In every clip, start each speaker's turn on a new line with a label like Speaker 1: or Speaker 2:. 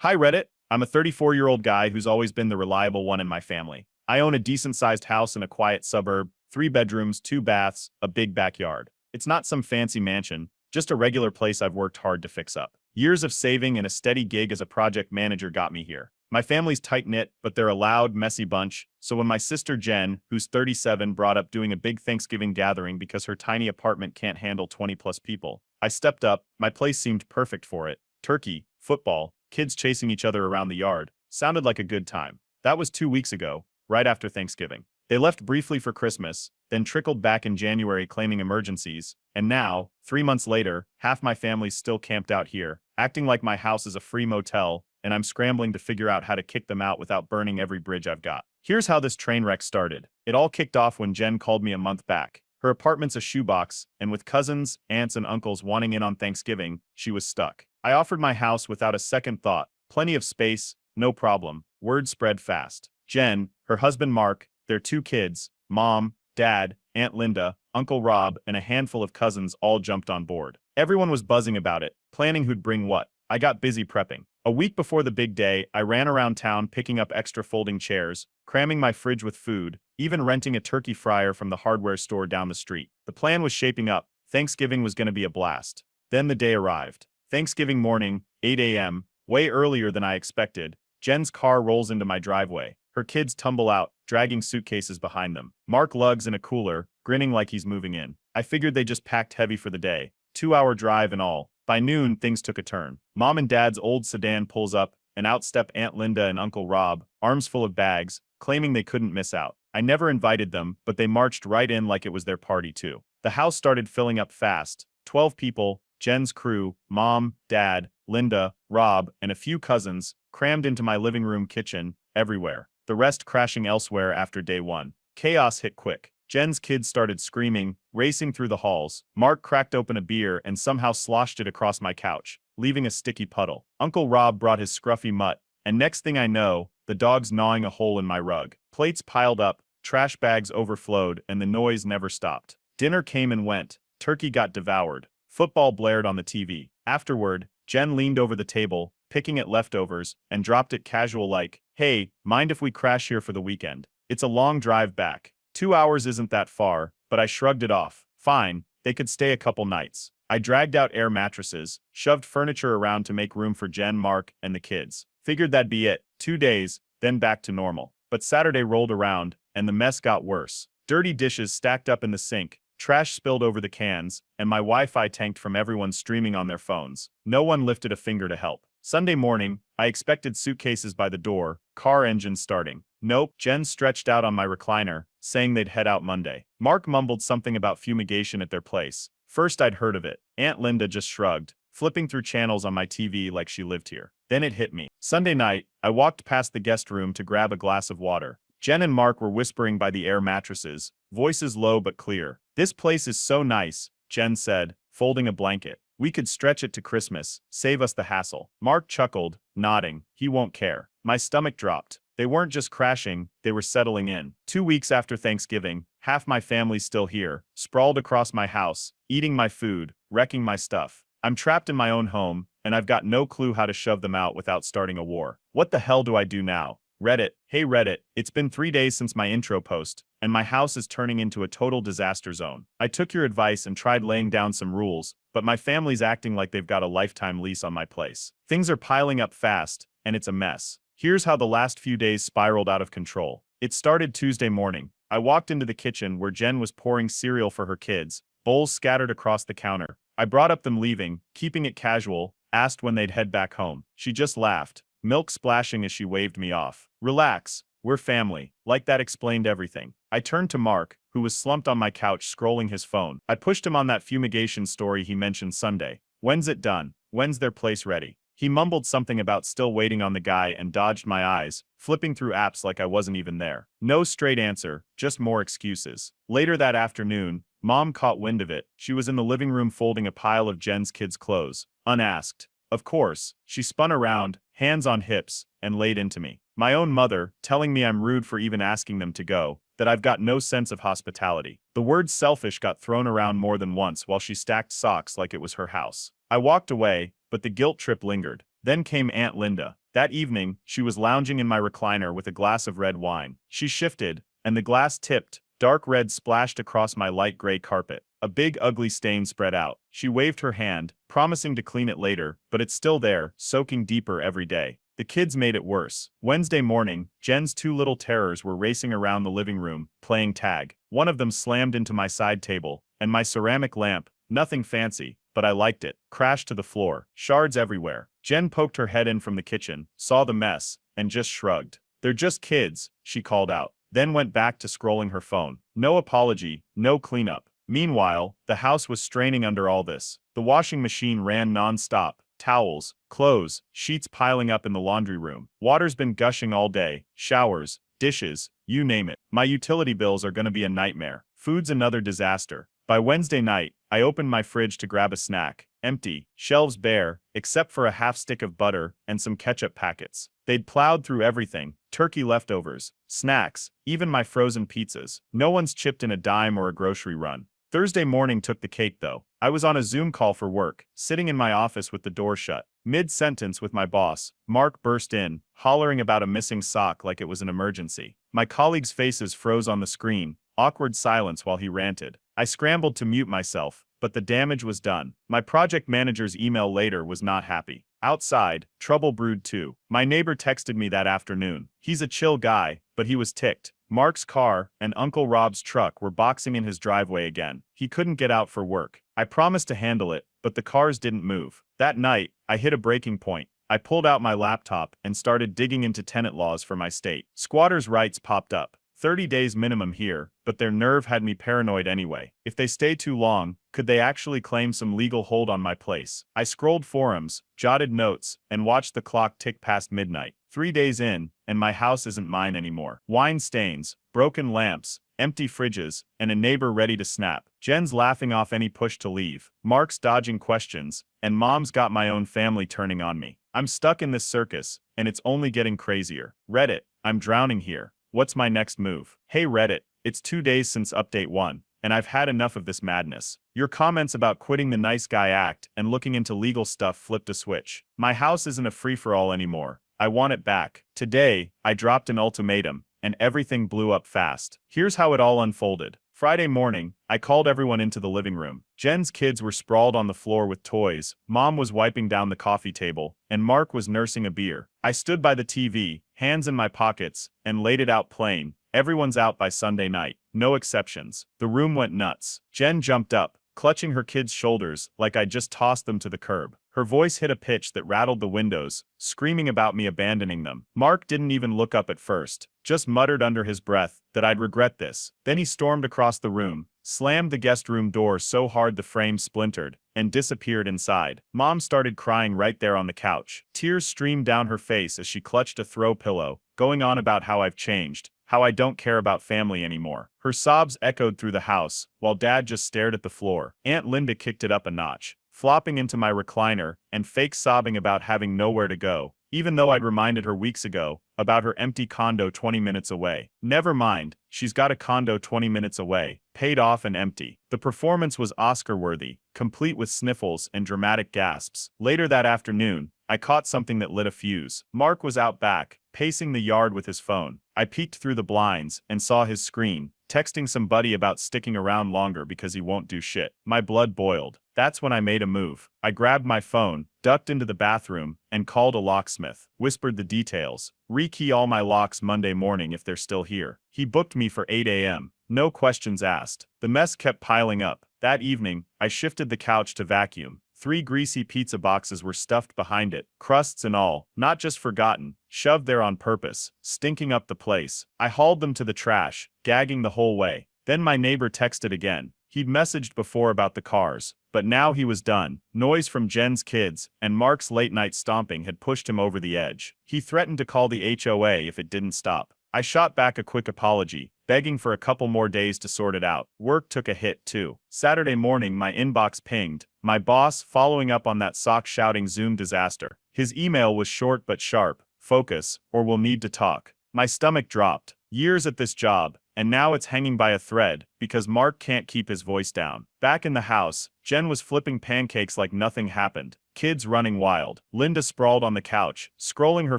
Speaker 1: Hi Reddit, I'm a 34-year-old guy who's always been the reliable one in my family. I own a decent-sized house in a quiet suburb, 3 bedrooms, 2 baths, a big backyard. It's not some fancy mansion, just a regular place I've worked hard to fix up. Years of saving and a steady gig as a project manager got me here. My family's tight-knit, but they're a loud, messy bunch, so when my sister Jen, who's 37, brought up doing a big Thanksgiving gathering because her tiny apartment can't handle 20-plus people, I stepped up. My place seemed perfect for it. Turkey, football, kids chasing each other around the yard. Sounded like a good time. That was 2 weeks ago, right after Thanksgiving. They left briefly for Christmas, then trickled back in January claiming emergencies, and now, 3 months later, half my family's still camped out here, acting like my house is a free motel, and I'm scrambling to figure out how to kick them out without burning every bridge I've got. Here's how this train wreck started. It all kicked off when Jen called me a month back. Her apartment's a shoebox, and with cousins, aunts, and uncles wanting in on Thanksgiving, she was stuck. I offered my house without a second thought. Plenty of space, no problem. Word spread fast. Jen, her husband Mark, their 2 kids, mom, dad, Aunt Linda, Uncle Rob, and a handful of cousins all jumped on board. Everyone was buzzing about it, planning who'd bring what. I got busy prepping. A week before the big day, I ran around town picking up extra folding chairs, cramming my fridge with food, even renting a turkey fryer from the hardware store down the street. The plan was shaping up. Thanksgiving was going to be a blast. Then the day arrived. Thanksgiving morning, 8 a.m., way earlier than I expected. Jen's car rolls into my driveway. Her kids tumble out, dragging suitcases behind them. Mark lugs in a cooler, grinning like he's moving in. I figured they just packed heavy for the day. 2-hour drive and all. By noon, things took a turn. Mom and Dad's old sedan pulls up, and out step Aunt Linda and Uncle Rob, arms full of bags, claiming they couldn't miss out. I never invited them, but they marched right in like it was their party too. The house started filling up fast. 12 people, Jen's crew, Mom, Dad, Linda, Rob, and a few cousins, crammed into my living room kitchen, everywhere. The rest crashing elsewhere after day one. Chaos hit quick. Jen's kids started screaming, racing through the halls. Mark cracked open a beer and somehow sloshed it across my couch, leaving a sticky puddle. Uncle Rob brought his scruffy mutt, and next thing I know, the dog's gnawing a hole in my rug. Plates piled up, trash bags overflowed, and the noise never stopped. Dinner came and went. Turkey got devoured. Football blared on the TV. Afterward, Jen leaned over the table, picking at leftovers, and dropped it casual like, "Hey, mind if we crash here for the weekend? It's a long drive back. 2 hours isn't that far," but I shrugged it off. Fine, they could stay a couple nights. I dragged out air mattresses, shoved furniture around to make room for Jen, Mark, and the kids. Figured that'd be it. 2 days, then back to normal. But Saturday rolled around, and the mess got worse. Dirty dishes stacked up in the sink, trash spilled over the cans, and my Wi-Fi tanked from everyone streaming on their phones. No one lifted a finger to help. Sunday morning, I expected suitcases by the door, car engine starting. Nope. Jen stretched out on my recliner, saying they'd head out Monday. Mark mumbled something about fumigation at their place. First I'd heard of it. Aunt Linda just shrugged, flipping through channels on my TV like she lived here. Then it hit me. Sunday night, I walked past the guest room to grab a glass of water. Jen and Mark were whispering by the air mattresses, voices low but clear. "This place is so nice," Jen said, folding a blanket. "We could stretch it to Christmas, save us the hassle." Mark chuckled, nodding. He won't care. My stomach dropped. They weren't just crashing, they were settling in. 2 weeks after Thanksgiving, half my family's still here, sprawled across my house, eating my food, wrecking my stuff. I'm trapped in my own home, and I've got no clue how to shove them out without starting a war. What the hell do I do now? Reddit. Hey Reddit, it's been 3 days since my intro post, and my house is turning into a total disaster zone. I took your advice and tried laying down some rules, but my family's acting like they've got a lifetime lease on my place. Things are piling up fast, and it's a mess. Here's how the last few days spiraled out of control. It started Tuesday morning. I walked into the kitchen where Jen was pouring cereal for her kids, bowls scattered across the counter. I brought up them leaving, keeping it casual, asked when they'd head back home. She just laughed, milk splashing as she waved me off. "Relax, we're family." Like that explained everything. I turned to Mark, who was slumped on my couch scrolling his phone. I pushed him on that fumigation story he mentioned Sunday. "When's it done? When's their place ready?" He mumbled something about still waiting on the guy and dodged my eyes, flipping through apps like I wasn't even there. No straight answer, just more excuses. Later that afternoon, Mom caught wind of it. She was in the living room folding a pile of Jen's kids' clothes. Unasked. Of course, she spun around, hands on hips, and laid into me. My own mother, telling me I'm rude for even asking them to go, that I've got no sense of hospitality. The word selfish got thrown around more than once while she stacked socks like it was her house. I walked away, but the guilt trip lingered. Then came Aunt Linda. That evening, she was lounging in my recliner with a glass of red wine. She shifted, and the glass tipped. Dark red splashed across my light gray carpet. A big ugly stain spread out. She waved her hand, promising to clean it later, but it's still there, soaking deeper every day. The kids made it worse. Wednesday morning, Jen's two little terrors were racing around the living room, playing tag. One of them slammed into my side table, and my ceramic lamp, nothing fancy, but I liked it, crashed to the floor, shards everywhere. Jen poked her head in from the kitchen, saw the mess, and just shrugged. "They're just kids," she called out, then went back to scrolling her phone. No apology, no cleanup. Meanwhile, the house was straining under all this. The washing machine ran non-stop. Towels, clothes, sheets piling up in the laundry room. Water's been gushing all day. Showers, dishes, you name it. My utility bills are gonna be a nightmare. Food's another disaster. By Wednesday night, I opened my fridge to grab a snack. Empty, shelves bare, except for a half stick of butter and some ketchup packets. They'd plowed through everything: turkey leftovers, snacks, even my frozen pizzas. No one's chipped in a dime or a grocery run. Thursday morning took the cake though. I was on a Zoom call for work, sitting in my office with the door shut. Mid-sentence with my boss, Mark burst in, hollering about a missing sock like it was an emergency. My colleagues' faces froze on the screen, awkward silence while he ranted. I scrambled to mute myself, but the damage was done. My project manager's email later was not happy. Outside, trouble brewed too. My neighbor texted me that afternoon. He's a chill guy, but he was ticked. Mark's car and Uncle Rob's truck were boxing in his driveway again. He couldn't get out for work. I promised to handle it, but the cars didn't move. That night, I hit a breaking point. I pulled out my laptop and started digging into tenant laws for my state. Squatters' rights popped up. 30 days minimum here, but their nerve had me paranoid anyway. If they stay too long, could they actually claim some legal hold on my place? I scrolled forums, jotted notes, and watched the clock tick past midnight. 3 days in, and my house isn't mine anymore. Wine stains, broken lamps, empty fridges, and a neighbor ready to snap. Jen's laughing off any push to leave. Mark's dodging questions, and Mom's got my own family turning on me. I'm stuck in this circus, and it's only getting crazier. Reddit, I'm drowning here. What's my next move? Hey Reddit, it's 2 days since update 1, and I've had enough of this madness. Your comments about quitting the nice guy act and looking into legal stuff flipped a switch. My house isn't a free-for-all anymore. I want it back. Today, I dropped an ultimatum, and everything blew up fast. Here's how it all unfolded. Friday morning, I called everyone into the living room. Jen's kids were sprawled on the floor with toys, Mom was wiping down the coffee table, and Mark was nursing a beer. I stood by the TV, hands in my pockets, and laid it out plain. Everyone's out by Sunday night. No exceptions. The room went nuts. Jen jumped up, clutching her kids' shoulders like I'd just tossed them to the curb. Her voice hit a pitch that rattled the windows, screaming about me abandoning them. Mark didn't even look up at first, just muttered under his breath that I'd regret this. Then he stormed across the room, slammed the guest room door so hard the frame splintered, and disappeared inside. Mom started crying right there on the couch. Tears streamed down her face as she clutched a throw pillow, going on about how I've changed, how I don't care about family anymore. Her sobs echoed through the house, while Dad just stared at the floor. Aunt Linda kicked it up a notch, flopping into my recliner and fake sobbing about having nowhere to go, even though I'd reminded her weeks ago about her empty condo 20 minutes away. Never mind, she's got a condo 20 minutes away, paid off and empty. The performance was Oscar-worthy, complete with sniffles and dramatic gasps. Later that afternoon, I caught something that lit a fuse. Mark was out back, pacing the yard with his phone. I peeked through the blinds and saw his screen, texting some buddy about sticking around longer because he won't do shit. My blood boiled. That's when I made a move. I grabbed my phone, ducked into the bathroom, and called a locksmith. Whispered the details. Rekey all my locks Monday morning if they're still here. He booked me for 8 a.m. No questions asked. The mess kept piling up. That evening, I shifted the couch to vacuum. 3 greasy pizza boxes were stuffed behind it, crusts and all, not just forgotten, shoved there on purpose, stinking up the place. I hauled them to the trash, gagging the whole way. Then my neighbor texted again. He'd messaged before about the cars, but now he was done. Noise from Jen's kids and Mark's late-night stomping had pushed him over the edge. He threatened to call the HOA if it didn't stop. I shot back a quick apology, begging for a couple more days to sort it out. Work took a hit too. Saturday morning my inbox pinged. My boss following up on that sock-shouting Zoom disaster. His email was short but sharp. Focus, or we'll need to talk. My stomach dropped. Years at this job, and now it's hanging by a thread because Mark can't keep his voice down. Back in the house, Jen was flipping pancakes like nothing happened, kids running wild. Linda sprawled on the couch, scrolling her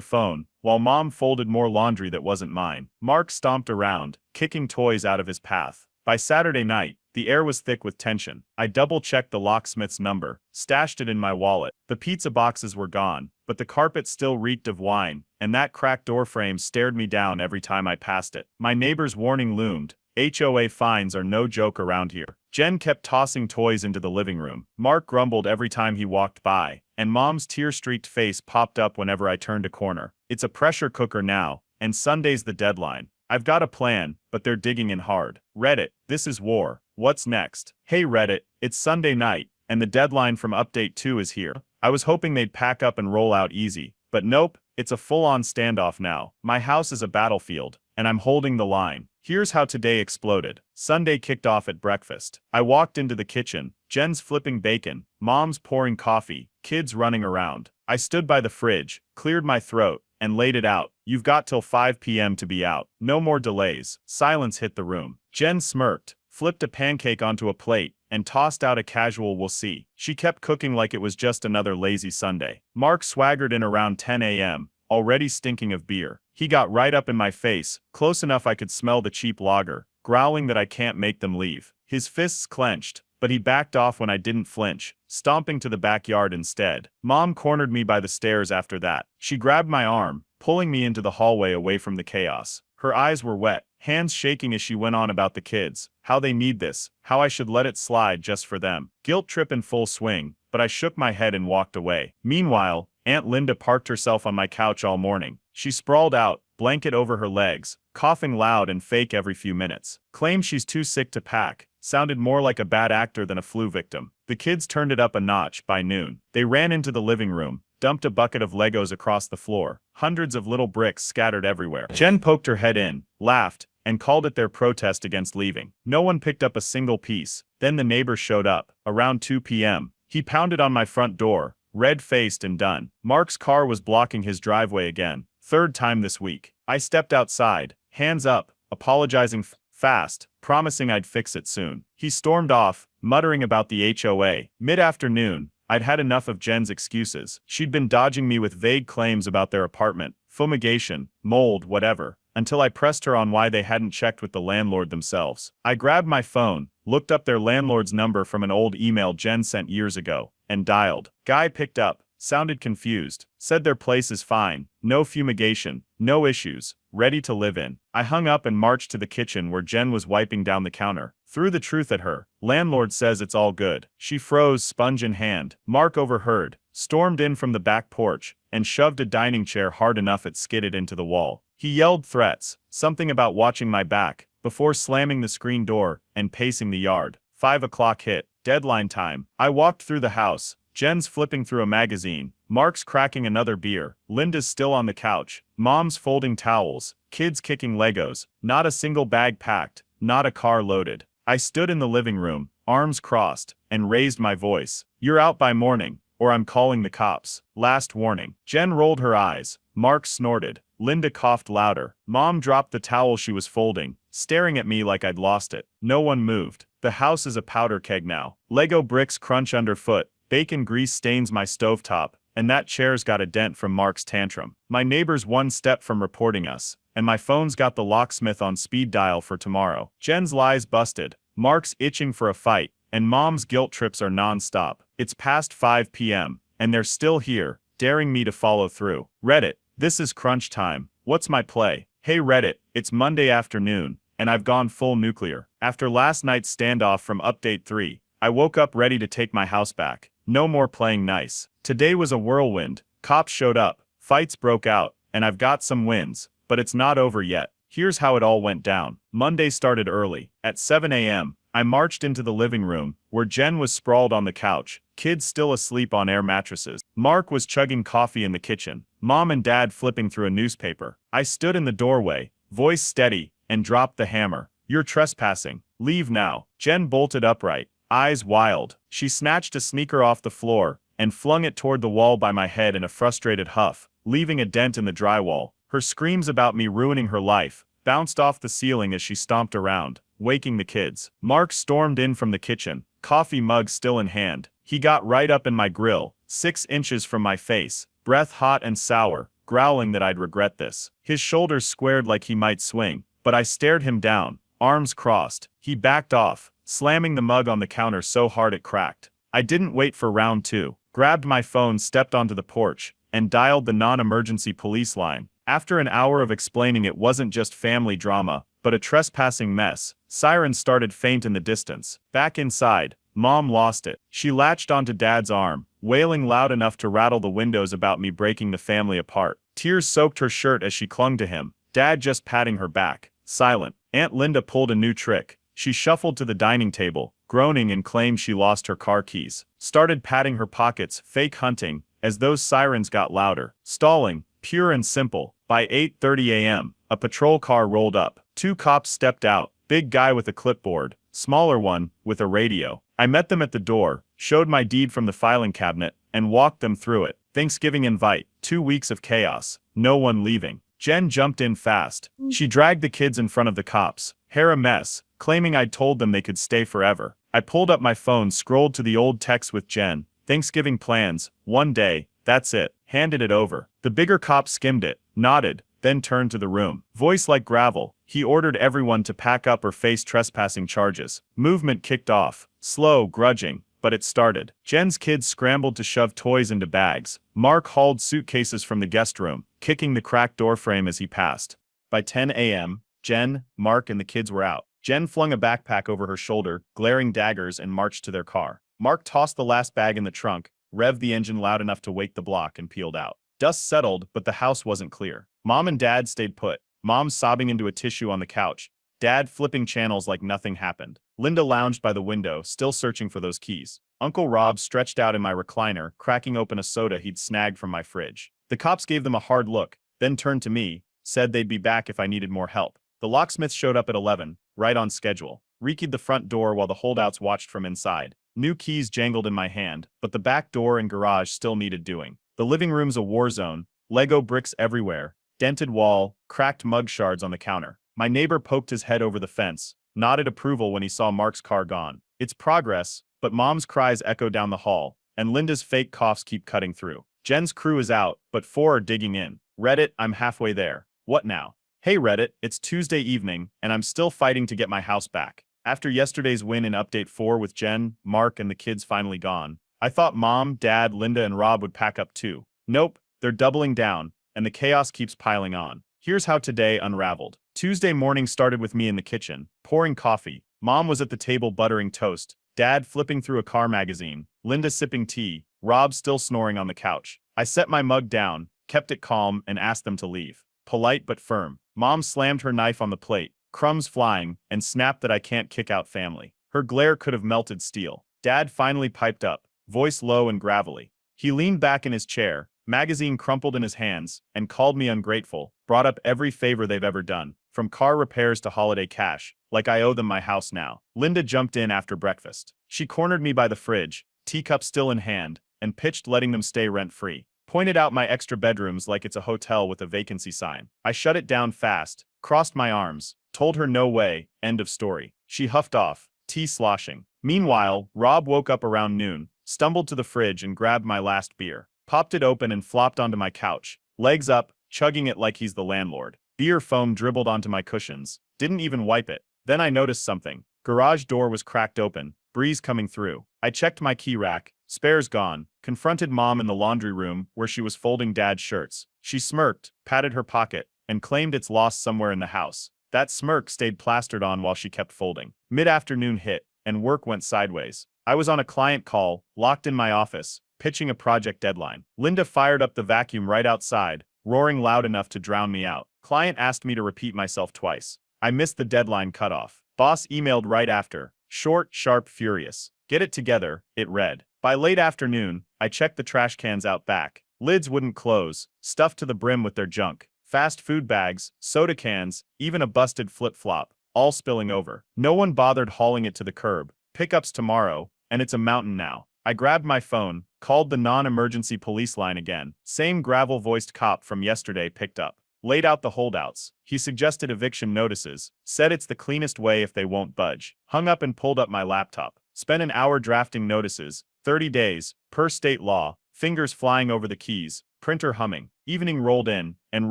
Speaker 1: phone, while Mom folded more laundry that wasn't mine. Mark stomped around, kicking toys out of his path. By Saturday night, the air was thick with tension. I double-checked the locksmith's number, stashed it in my wallet. The pizza boxes were gone, but the carpet still reeked of wine, and that cracked door frame stared me down every time I passed it. My neighbor's warning loomed. HOA fines are no joke around here. Jen kept tossing toys into the living room. Mark grumbled every time he walked by, and Mom's tear-streaked face popped up whenever I turned a corner. It's a pressure cooker now, and Sunday's the deadline. I've got a plan, but they're digging in hard. Reddit, this is war. What's next? Hey Reddit, it's Sunday night, and the deadline from Update 2 is here. I was hoping they'd pack up and roll out easy, but nope, it's a full-on standoff now. My house is a battlefield, and I'm holding the line. Here's how today exploded. Sunday kicked off at breakfast. I walked into the kitchen, Jen's flipping bacon, Mom's pouring coffee, kids running around. I stood by the fridge, cleared my throat, and laid it out. You've got till 5 p.m. to be out. No more delays. Silence hit the room. Jen smirked, flipped a pancake onto a plate, and tossed out a casual "we'll see." She kept cooking like it was just another lazy Sunday. Mark swaggered in around 10 a.m., already stinking of beer. He got right up in my face, close enough I could smell the cheap lager, growling that I can't make them leave. His fists clenched, but he backed off when I didn't flinch, stomping to the backyard instead. Mom cornered me by the stairs after that. She grabbed my arm, pulling me into the hallway away from the chaos. Her eyes were wet, hands shaking as she went on about the kids, how they need this, how I should let it slide just for them. Guilt trip in full swing, but I shook my head and walked away. Meanwhile, Aunt Linda parked herself on my couch all morning. She sprawled out, blanket over her legs, coughing loud and fake every few minutes. Claimed she's too sick to pack. Sounded more like a bad actor than a flu victim. The kids turned it up a notch by noon. They ran into the living room, dumped a bucket of Legos across the floor, hundreds of little bricks scattered everywhere. Jen poked her head in, laughed, and called it their protest against leaving. No one picked up a single piece. Then the neighbor showed up, around 2 p.m. He pounded on my front door, red-faced and done. Mark's car was blocking his driveway again, third time this week. I stepped outside, hands up, apologizing fast, promising I'd fix it soon. He stormed off, muttering about the HOA. Mid-afternoon, I'd had enough of Jen's excuses. She'd been dodging me with vague claims about their apartment, fumigation, mold, whatever, until I pressed her on why they hadn't checked with the landlord themselves. I grabbed my phone, looked up their landlord's number from an old email Jen sent years ago, and dialed. Guy picked up, sounded confused, said their place is fine, no fumigation, no issues, ready to live in. I hung up and marched to the kitchen where Jen was wiping down the counter. Threw the truth at her. Landlord says it's all good. She froze, sponge in hand. Mark overheard, stormed in from the back porch, and shoved a dining chair hard enough it skidded into the wall. He yelled threats, something about watching my back, before slamming the screen door and pacing the yard. 5 o'clock hit. Deadline time. I walked through the house. Jen's flipping through a magazine. Mark's cracking another beer. Linda's still on the couch. Mom's folding towels. Kids kicking Legos. Not a single bag packed. Not a car loaded. I stood in the living room, arms crossed, and raised my voice. You're out by morning, or I'm calling the cops. Last warning. Jen rolled her eyes. Mark snorted. Linda coughed louder. Mom dropped the towel she was folding, staring at me like I'd lost it. No one moved. The house is a powder keg now. Lego bricks crunch underfoot. Bacon grease stains my stovetop, and that chair's got a dent from Mark's tantrum. My neighbor's one step from reporting us, and my phone's got the locksmith on speed dial for tomorrow. Jen's lies busted. Mark's itching for a fight, and Mom's guilt trips are non-stop. It's past 5 p.m., and they're still here, daring me to follow through. Reddit, this is crunch time. What's my play? Hey Reddit, it's Monday afternoon, and I've gone full nuclear. After last night's standoff from Update 3, I woke up ready to take my house back. No more playing nice. Today was a whirlwind. Cops showed up, fights broke out, and I've got some wins, but it's not over yet. Here's how it all went down. Monday started early. At 7 a.m., I marched into the living room, where Jen was sprawled on the couch, kids still asleep on air mattresses. Mark was chugging coffee in the kitchen, Mom and Dad flipping through a newspaper. I stood in the doorway, voice steady, and dropped the hammer. You're trespassing. Leave now. Jen bolted upright, eyes wild. She snatched a sneaker off the floor and flung it toward the wall by my head in a frustrated huff, leaving a dent in the drywall. Her screams about me ruining her life, bounced off the ceiling as she stomped around, waking the kids. Mark stormed in from the kitchen, coffee mug still in hand. He got right up in my grill, 6 inches from my face, breath hot and sour, growling that I'd regret this. His shoulders squared like he might swing, but I stared him down, arms crossed. He backed off, slamming the mug on the counter so hard it cracked. I didn't wait for round 2, grabbed my phone, stepped onto the porch, and dialed the non-emergency police line. After an hour of explaining it wasn't just family drama, but a trespassing mess, sirens started faint in the distance. Back inside, Mom lost it. She latched onto Dad's arm, wailing loud enough to rattle the windows about me breaking the family apart. Tears soaked her shirt as she clung to him, Dad just patting her back, silent. Aunt Linda pulled a new trick. She shuffled to the dining table, groaning, and claimed she lost her car keys. Started patting her pockets, fake hunting, as those sirens got louder. Stalling, pure and simple. By 8:30 a.m., a patrol car rolled up. 2 cops stepped out, big guy with a clipboard, smaller one with a radio. I met them at the door, showed my deed from the filing cabinet, and walked them through it. Thanksgiving invite, 2 weeks of chaos, no one leaving. Jen jumped in fast. She dragged the kids in front of the cops, hair a mess, claiming I'd told them they could stay forever. I pulled up my phone, scrolled to the old text with Jen. Thanksgiving plans, 1 day, that's it. Handed it over. The bigger cop skimmed it, nodded, then turned to the room. Voice like gravel, he ordered everyone to pack up or face trespassing charges. Movement kicked off, slow, grudging, but it started. Jen's kids scrambled to shove toys into bags. Mark hauled suitcases from the guest room, kicking the cracked doorframe as he passed. By 10 a.m., Jen, Mark, and the kids were out. Jen flung a backpack over her shoulder, glaring daggers, and marched to their car. Mark tossed the last bag in the trunk, revved the engine loud enough to wake the block, and peeled out. Dust settled, but the house wasn't clear. Mom and Dad stayed put, Mom sobbing into a tissue on the couch, Dad flipping channels like nothing happened. Linda lounged by the window, still searching for those keys. Uncle Rob stretched out in my recliner, cracking open a soda he'd snagged from my fridge. The cops gave them a hard look, then turned to me, said they'd be back if I needed more help. The locksmith showed up at 11, right on schedule. Rekeyed the front door while the holdouts watched from inside. New keys jangled in my hand, but the back door and garage still needed doing. The living room's a war zone, Lego bricks everywhere, dented wall, cracked mug shards on the counter. My neighbor poked his head over the fence, nodded approval when he saw Mark's car gone. It's progress, but Mom's cries echo down the hall, and Linda's fake coughs keep cutting through. Jen's crew is out, but 4 are digging in. Reddit, I'm halfway there. What now? Hey Reddit, it's Tuesday evening, and I'm still fighting to get my house back. After yesterday's win in Update 4 with Jen, Mark, and the kids finally gone, I thought Mom, Dad, Linda, and Rob would pack up too. Nope, they're doubling down, and the chaos keeps piling on. Here's how today unraveled. Tuesday morning started with me in the kitchen, pouring coffee. Mom was at the table buttering toast, Dad flipping through a car magazine, Linda sipping tea, Rob still snoring on the couch. I set my mug down, kept it calm, and asked them to leave. Polite but firm. Mom slammed her knife on the plate, crumbs flying, and snapped that I can't kick out family. Her glare could have melted steel. Dad finally piped up, voice low and gravelly. He leaned back in his chair, magazine crumpled in his hands, and called me ungrateful, brought up every favor they've ever done, from car repairs to holiday cash, like I owe them my house now. Linda jumped in after breakfast. She cornered me by the fridge, teacup still in hand, and pitched letting them stay rent-free. Pointed out my extra bedrooms like it's a hotel with a vacancy sign. I shut it down fast, crossed my arms, told her no way, end of story. She huffed off, tea sloshing. Meanwhile, Rob woke up around noon, stumbled to the fridge and grabbed my last beer. Popped it open and flopped onto my couch, legs up, chugging it like he's the landlord. Beer foam dribbled onto my cushions. Didn't even wipe it. Then I noticed something. Garage door was cracked open, breeze coming through. I checked my key rack, spares gone. Confronted Mom in the laundry room where she was folding Dad's shirts. She smirked, patted her pocket, and claimed it's lost somewhere in the house. That smirk stayed plastered on while she kept folding. Mid-afternoon hit, and work went sideways. I was on a client call, locked in my office, pitching a project deadline. Linda fired up the vacuum right outside, roaring loud enough to drown me out. Client asked me to repeat myself twice. I missed the deadline cutoff. Boss emailed right after. Short, sharp, furious. Get it together, it read. By late afternoon, I checked the trash cans out back. Lids wouldn't close, stuffed to the brim with their junk. Fast food bags, soda cans, even a busted flip-flop, all spilling over. No one bothered hauling it to the curb. Pickups tomorrow, and it's a mountain now. I grabbed my phone, called the non-emergency police line again. Same gravel-voiced cop from yesterday picked up. laid out the holdouts. He suggested eviction notices, said it's the cleanest way if they won't budge. Hung up and pulled up my laptop. Spent an hour drafting notices, 30 days, per state law, fingers flying over the keys, printer humming. Evening rolled in, and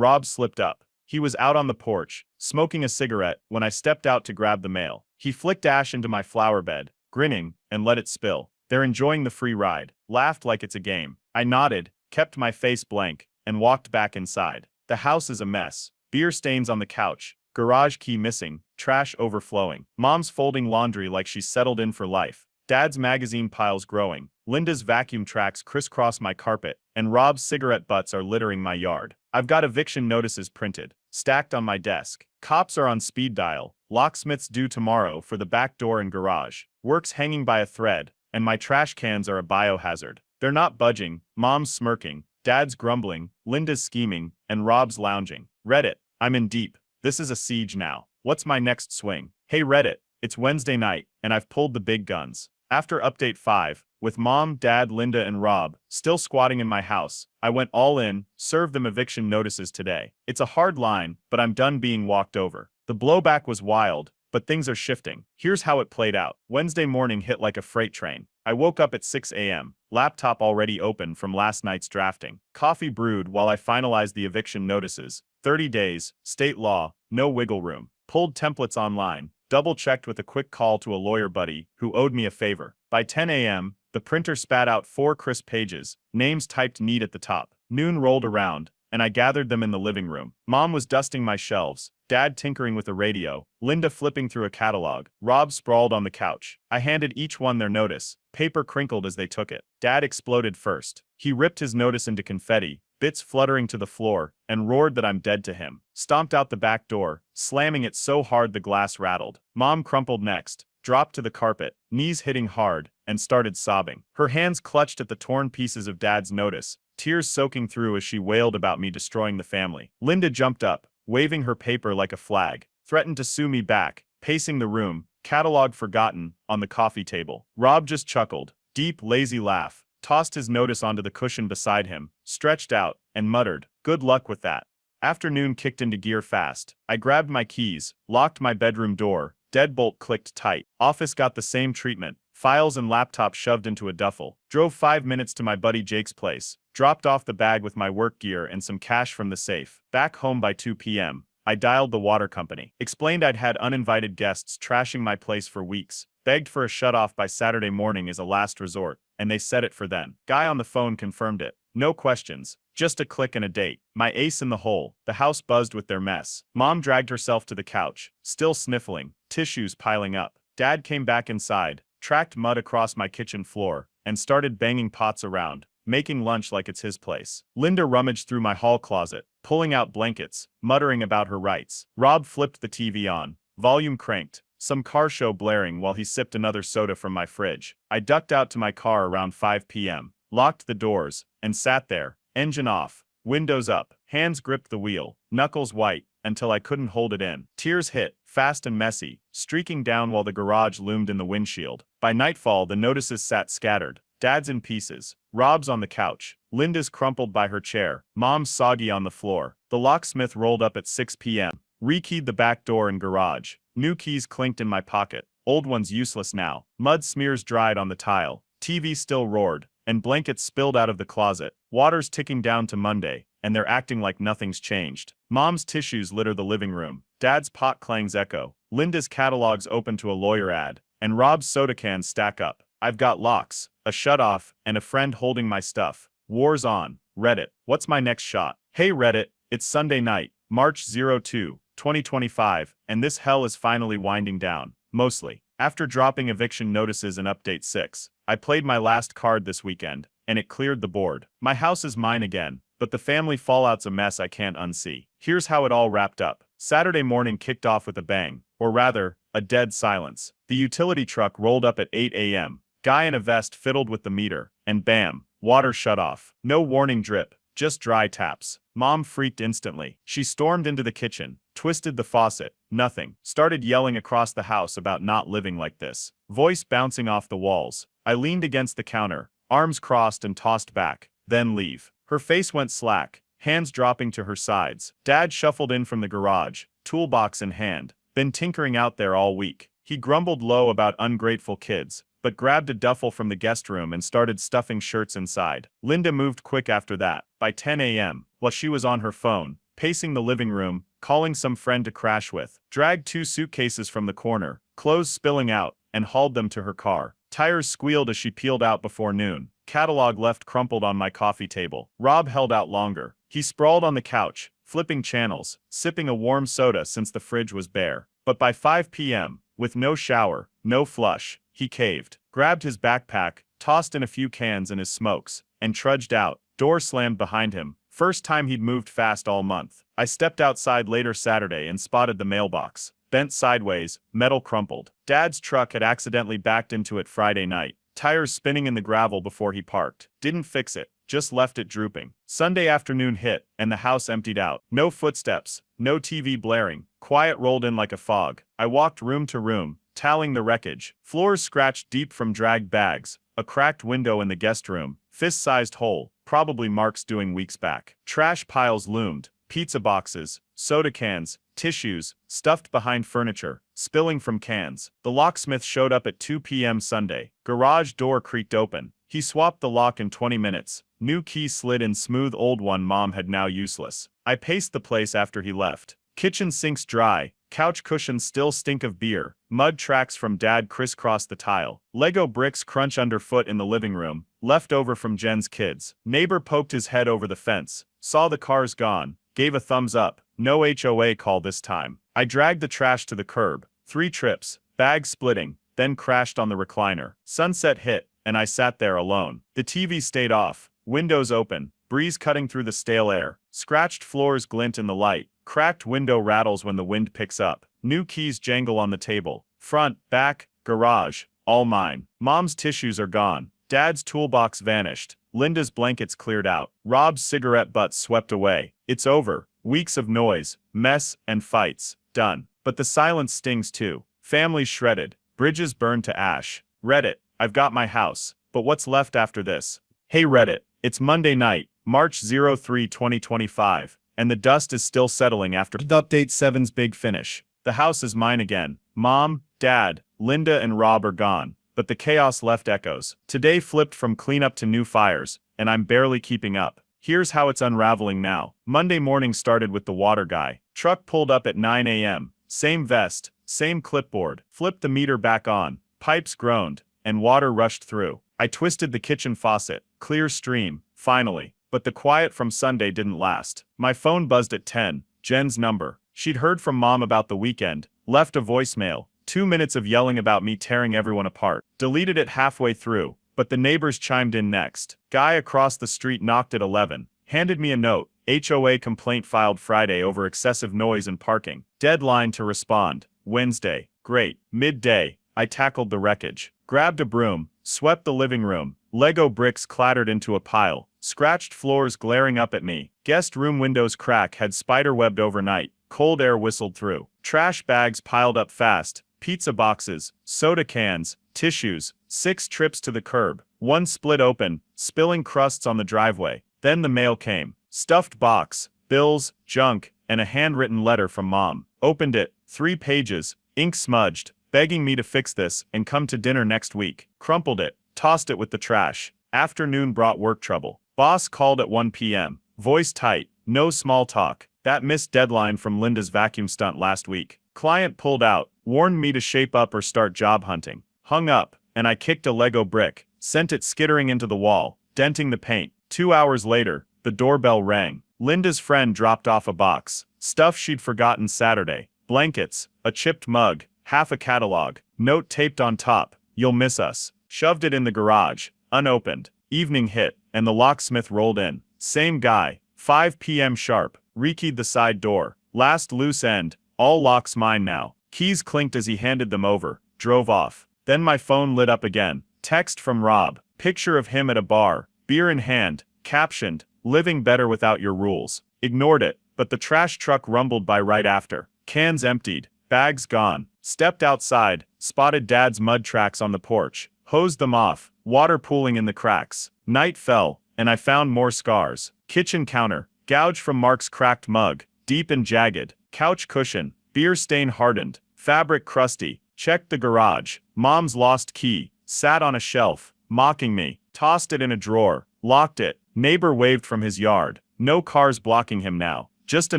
Speaker 1: Rob slipped up. He was out on the porch, smoking a cigarette, when I stepped out to grab the mail. He flicked ash into my flower bed, grinning, and let it spill. They're enjoying the free ride. Laughed like it's a game. I nodded, kept my face blank, and walked back inside. The house is a mess. Beer stains on the couch, garage key missing, trash overflowing. Mom's folding laundry like she's settled in for life. Dad's magazine piles growing. Linda's vacuum tracks crisscross my carpet, and Rob's cigarette butts are littering my yard. I've got eviction notices printed, stacked on my desk. Cops are on speed dial. Locksmith's due tomorrow for the back door and garage. Work's hanging by a thread, and my trash cans are a biohazard. They're not budging. Mom's smirking. Dad's grumbling. Linda's scheming, and Rob's lounging. Reddit, I'm in deep. This is a siege now. What's my next swing? Hey Reddit, it's Wednesday night, and I've pulled the big guns. After update 5, with Mom, Dad, Linda, and Rob still squatting in my house, I went all in, served them eviction notices today. It's a hard line, but I'm done being walked over. The blowback was wild, but things are shifting. Here's how it played out. Wednesday morning hit like a freight train. I woke up at 6 a.m., laptop already open from last night's drafting. Coffee brewed while I finalized the eviction notices. 30 days, state law, no wiggle room. Pulled templates online, double-checked with a quick call to a lawyer buddy who owed me a favor. By 10 a.m., the printer spat out 4 crisp pages, names typed neat at the top. Noon rolled around, and I gathered them in the living room. Mom was dusting my shelves, Dad tinkering with the radio, Linda flipping through a catalog, Rob sprawled on the couch. I handed each one their notice. Paper crinkled as they took it. Dad exploded first. He ripped his notice into confetti, bits fluttering to the floor, and roared that I'm dead to him. Stomped out the back door, slamming it so hard the glass rattled. Mom crumpled next, dropped to the carpet, knees hitting hard, and started sobbing. Her hands clutched at the torn pieces of Dad's notice, tears soaking through as she wailed about me destroying the family. Linda jumped up, waving her paper like a flag, threatened to sue me back, pacing the room, catalog forgotten, on the coffee table. Rob just chuckled, deep, lazy laugh, tossed his notice onto the cushion beside him, stretched out, and muttered, "Good luck with that." Afternoon kicked into gear fast. I grabbed my keys, locked my bedroom door, deadbolt clicked tight. Office got the same treatment, files and laptop shoved into a duffel. Drove 5 minutes to my buddy Jake's place, dropped off the bag with my work gear and some cash from the safe. Back home by 2 p.m., I dialed the water company. Explained I'd had uninvited guests trashing my place for weeks. Begged for a shutoff by Saturday morning as a last resort, and they set it for then. Guy on the phone confirmed it. No questions, just a click and a date. My ace in the hole. The house buzzed with their mess. Mom dragged herself to the couch, still sniffling, tissues piling up. Dad came back inside, tracked mud across my kitchen floor, and started banging pots around, making lunch like it's his place. Linda rummaged through my hall closet, pulling out blankets, muttering about her rights. Rob flipped the TV on, volume cranked, some car show blaring while he sipped another soda from my fridge. I ducked out to my car around 5 p.m., locked the doors, and sat there, engine off, windows up, hands gripped the wheel, knuckles white, until I couldn't hold it in. Tears hit, fast and messy, streaking down while the garage loomed in the windshield. By nightfall, the notices sat scattered. Dad's in pieces, Rob's on the couch, Linda's crumpled by her chair, Mom's soggy on the floor. The locksmith rolled up at 6 p.m., rekeyed the back door and garage. New keys clinked in my pocket, old ones useless now. Mud smears dried on the tile, TV still roared, and blankets spilled out of the closet. Water's ticking down to Monday, and they're acting like nothing's changed. Mom's tissues litter the living room, Dad's pot clangs echo, Linda's catalogs open to a lawyer ad, and Rob's soda cans stack up. I've got locks, a shutoff, and a friend holding my stuff. War's on. Reddit, what's my next shot? Hey Reddit, it's Sunday night, March 02, 2025, and this hell is finally winding down, mostly. After dropping eviction notices in update 6, I played my last card this weekend, and it cleared the board. My house is mine again, but the family fallout's a mess I can't unsee. Here's how it all wrapped up. Saturday morning kicked off with a bang, or rather, a dead silence. The utility truck rolled up at 8 a.m., guy in a vest fiddled with the meter, and bam, water shut off. No warning drip, just dry taps. Mom freaked instantly. She stormed into the kitchen, twisted the faucet, nothing. Started yelling across the house about not living like this. Voice bouncing off the walls. I leaned against the counter, arms crossed and tossed back, then leave. Her face went slack, hands dropping to her sides. Dad shuffled in from the garage, toolbox in hand. Been tinkering out there all week. He grumbled low about ungrateful kids, but grabbed a duffel from the guest room and started stuffing shirts inside. Linda moved quick after that. By 10 a.m., while she was on her phone, pacing the living room, calling some friend to crash with, dragged 2 suitcases from the corner, clothes spilling out, and hauled them to her car. Tires squealed as she peeled out before noon. Catalog left crumpled on my coffee table. Rob held out longer. He sprawled on the couch, flipping channels, sipping a warm soda since the fridge was bare. But by 5 p.m., with no shower, no flush, he caved, grabbed his backpack, tossed in a few cans and his smokes, and trudged out. Door slammed behind him. First time he'd moved fast all month. I stepped outside later Saturday and spotted the mailbox. Bent sideways, metal crumpled. Dad's truck had accidentally backed into it Friday night. Tires spinning in the gravel before he parked. Didn't fix it, just left it drooping. Sunday afternoon hit, and the house emptied out. No footsteps, no TV blaring. Quiet rolled in like a fog. I walked room to room, tallying the wreckage. Floors scratched deep from dragged bags. A cracked window in the guest room. Fist-sized hole, probably marks doing weeks back. Trash piles loomed. Pizza boxes, soda cans, tissues, stuffed behind furniture, spilling from cans. The locksmith showed up at 2 p.m. Sunday. Garage door creaked open. He swapped the lock in 20 minutes. New key slid in smooth, old one Mom had now useless. I paced the place after he left. Kitchen sinks dry. Couch cushions still stink of beer. Mud tracks from Dad crisscross the tile. Lego bricks crunch underfoot in the living room, left over from Jen's kids. Neighbor poked his head over the fence, saw the cars gone, gave a thumbs up. No HOA call this time. I dragged the trash to the curb. 3 trips, bags splitting, then crashed on the recliner. Sunset hit, and I sat there alone. The TV stayed off, windows open, breeze cutting through the stale air. Scratched floors glint in the light. Cracked window rattles when the wind picks up. New keys jangle on the table. Front, back, garage, all mine. Mom's tissues are gone. Dad's toolbox vanished. Linda's blankets cleared out. Rob's cigarette butts swept away. It's over. Weeks of noise, mess, and fights. Done. But the silence stings too. Families shredded. Bridges burned to ash. Reddit, I've got my house. But what's left after this? Hey Reddit, it's Monday night, March 03, 2025. And the dust is still settling after Update 7's big finish. The house is mine again. Mom, Dad, Linda and Rob are gone, but the chaos left echoes. Today flipped from cleanup to new fires, and I'm barely keeping up. Here's how it's unraveling now. Monday morning started with the water guy. Truck pulled up at 9 a.m. Same vest, same clipboard. Flipped the meter back on. Pipes groaned, and water rushed through. I twisted the kitchen faucet. Clear stream, finally. But the quiet from Sunday didn't last. My phone buzzed at 10, Jen's number. She'd heard from Mom about the weekend, left a voicemail, 2 minutes of yelling about me tearing everyone apart. Deleted it halfway through, but the neighbors chimed in next. Guy across the street knocked at 11, handed me a note. HOA complaint filed Friday over excessive noise and parking. Deadline to respond, Wednesday. Great. Midday, I tackled the wreckage. Grabbed a broom, swept the living room. Lego bricks clattered into a pile. Scratched floors glaring up at me. Guest room windows crack had spider-webbed overnight. Cold air whistled through. Trash bags piled up fast. Pizza boxes, soda cans, tissues. 6 trips to the curb. 1 split open, spilling crusts on the driveway. Then the mail came. Stuffed box, bills, junk, and a handwritten letter from Mom. Opened it. 3 pages, ink smudged, begging me to fix this and come to dinner next week. Crumpled it, tossed it with the trash. Afternoon brought work trouble. Boss called at 1 p.m. Voice tight, no small talk. That missed deadline from Linda's vacuum stunt last week. Client pulled out, warned me to shape up or start job hunting. Hung up, and I kicked a Lego brick, sent it skittering into the wall, denting the paint. 2 hours later, the doorbell rang. Linda's friend dropped off a box. Stuff she'd forgotten Saturday. Blankets, a chipped mug, half a catalog. Note taped on top, "You'll miss us." Shoved it in the garage, unopened. Evening hit, and the locksmith rolled in. Same guy, 5 p.m. sharp, rekeyed the side door. Last loose end, all locks mine now. Keys clinked as he handed them over, drove off. Then my phone lit up again. Text from Rob, picture of him at a bar, beer in hand, captioned, "Living better without your rules." Ignored it, but the trash truck rumbled by right after. Cans emptied, bags gone. Stepped outside, spotted Dad's mud tracks on the porch. Hosed them off, water pooling in the cracks. Night fell, and I found more scars. Kitchen counter, Gouge from Mark's cracked mug, deep and jagged. Couch cushion, beer stain hardened. Fabric crusty. Checked the garage. Mom's lost key. Sat on a shelf, mocking me. Tossed it in a drawer. Locked it. Neighbor waved from his yard. No cars blocking him now. Just a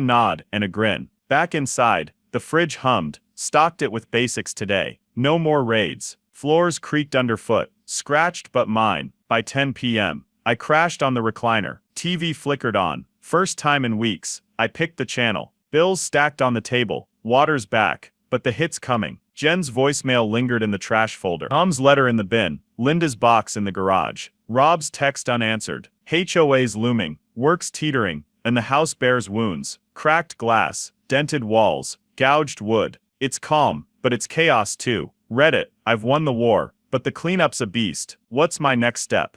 Speaker 1: nod and a grin. Back inside, the fridge hummed. Stocked it with basics today. No more raids. Floors creaked underfoot. Scratched but mine. By 10 p.m., I crashed on the recliner. TV flickered on. First time in weeks. I picked the channel. Bills stacked on the table. Water's back. But the hit's coming. Jen's voicemail lingered in the trash folder. Mom's letter in the bin. Linda's box in the garage. Rob's text unanswered. HOA's looming. Work's teetering. And the house bears wounds. Cracked glass. Dented walls. Gouged wood. It's calm, but it's chaos too. Reddit, I've won the war, but the cleanup's a beast. What's my next step?